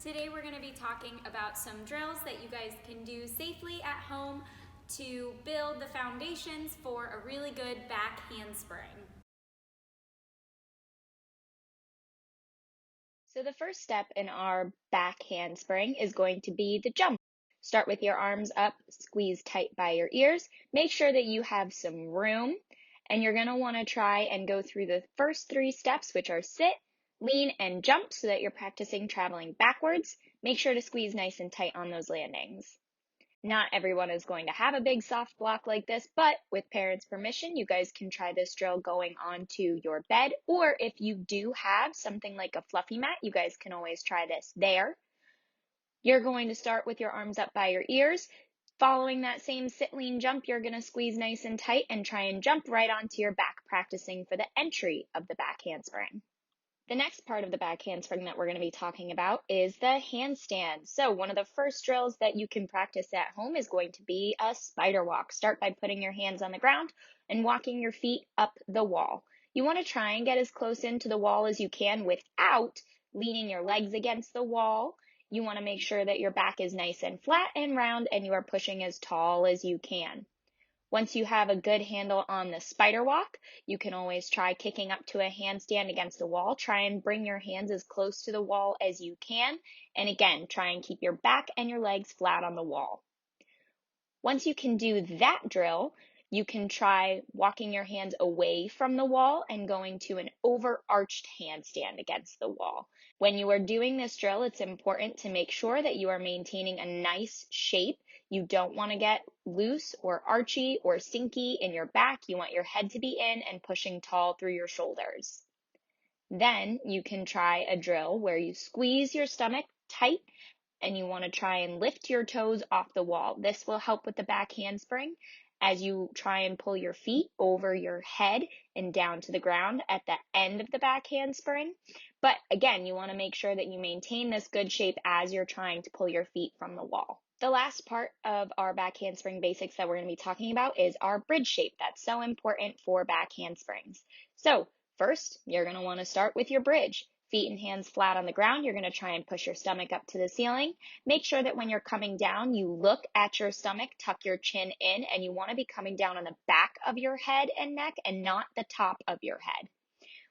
Today we're going to be talking about some drills that you guys can do safely at home to build the foundations for a really good back handspring. So the first step in our back handspring is going to be the jump. Start with your arms up, squeeze tight by your ears. Make sure that you have some room, and you're going to want to try and go through the first 3 steps, which are sit, lean, and jump, so that you're practicing traveling backwards. Make sure to squeeze nice and tight on those landings. Not everyone is going to have a big soft block like this, but with parents' permission, you guys can try this drill going onto your bed, or if you do have something like a fluffy mat, you guys can always try this there. You're going to start with your arms up by your ears. Following that same sit, lean, jump, you're going to squeeze nice and tight and try and jump right onto your back, practicing for the entry of the back handspring. The next part of the back handspring that we're going to be talking about is the handstand. So one of the first drills that you can practice at home is going to be a spider walk. Start by putting your hands on the ground and walking your feet up the wall. You want to try and get as close into the wall as you can without leaning your legs against the wall. You want to make sure that your back is nice and flat and round and you are pushing as tall as you can. Once you have a good handle on the spider walk, you can always try kicking up to a handstand against the wall. Try and bring your hands as close to the wall as you can. And again, try and keep your back and your legs flat on the wall. Once you can do that drill, you can try walking your hands away from the wall and going to an overarched handstand against the wall. When you are doing this drill, it's important to make sure that you are maintaining a nice shape. You don't want to get loose or archy or sinky in your back. You want your head to be in and pushing tall through your shoulders. Then you can try a drill where you squeeze your stomach tight and you want to try and lift your toes off the wall. This will help with the back handspring as you try and pull your feet over your head and down to the ground at the end of the back handspring. But again, you want to make sure that you maintain this good shape as you're trying to pull your feet from the wall. The last part of our back handspring basics that we're going to be talking about is our bridge shape. That's so important for back handsprings. So first, you're going to want to start with your bridge. Feet and hands flat on the ground. You're going to try and push your stomach up to the ceiling. Make sure that when you're coming down, you look at your stomach, tuck your chin in, and you want to be coming down on the back of your head and neck and not the top of your head.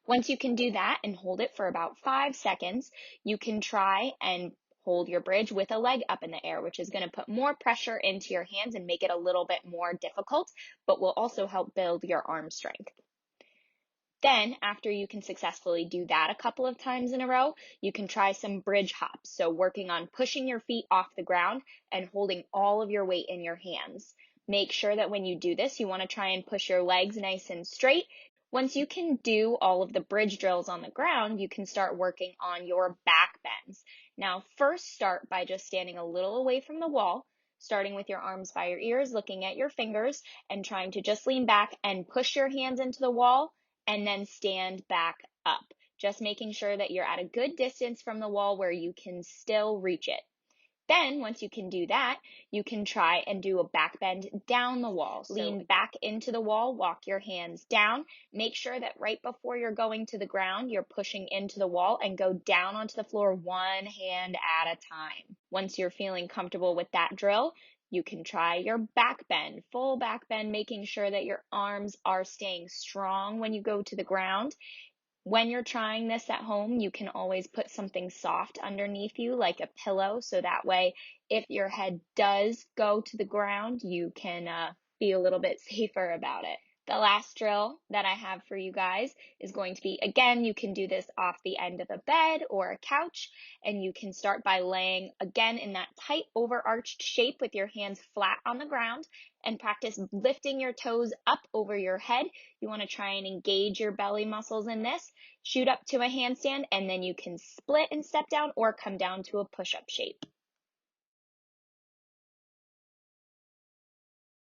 Once you can do that and hold it for about 5 seconds, you can try and hold your bridge with a leg up in the air, which is going to put more pressure into your hands and make it a little bit more difficult, but will also help build your arm strength. Then, after you can successfully do that a couple of times in a row, you can try some bridge hops. So working on pushing your feet off the ground and holding all of your weight in your hands. Make sure that when you do this, you want to try and push your legs nice and straight. Once you can do all of the bridge drills on the ground, you can start working on your back bends. Now, first start by just standing a little away from the wall, starting with your arms by your ears, looking at your fingers, and trying to just lean back and push your hands into the wall, and then stand back up, just making sure that you're at a good distance from the wall where you can still reach it. Then, once you can do that, you can try and do a back bend down the wall. So lean back into the wall, walk your hands down. Make sure that right before you're going to the ground, you're pushing into the wall and go down onto the floor one hand at a time. Once you're feeling comfortable with that drill, you can try your back bend, full back bend, making sure that your arms are staying strong when you go to the ground. When you're trying this at home, you can always put something soft underneath you, like a pillow, so that way if your head does go to the ground, you can be a little bit safer about it. The last drill that I have for you guys is going to be, again, you can do this off the end of a bed or a couch, and you can start by laying, again, in that tight overarched shape with your hands flat on the ground, and practice lifting your toes up over your head. You want to try and engage your belly muscles in this. Shoot up to a handstand, and then you can split and step down or come down to a push-up shape.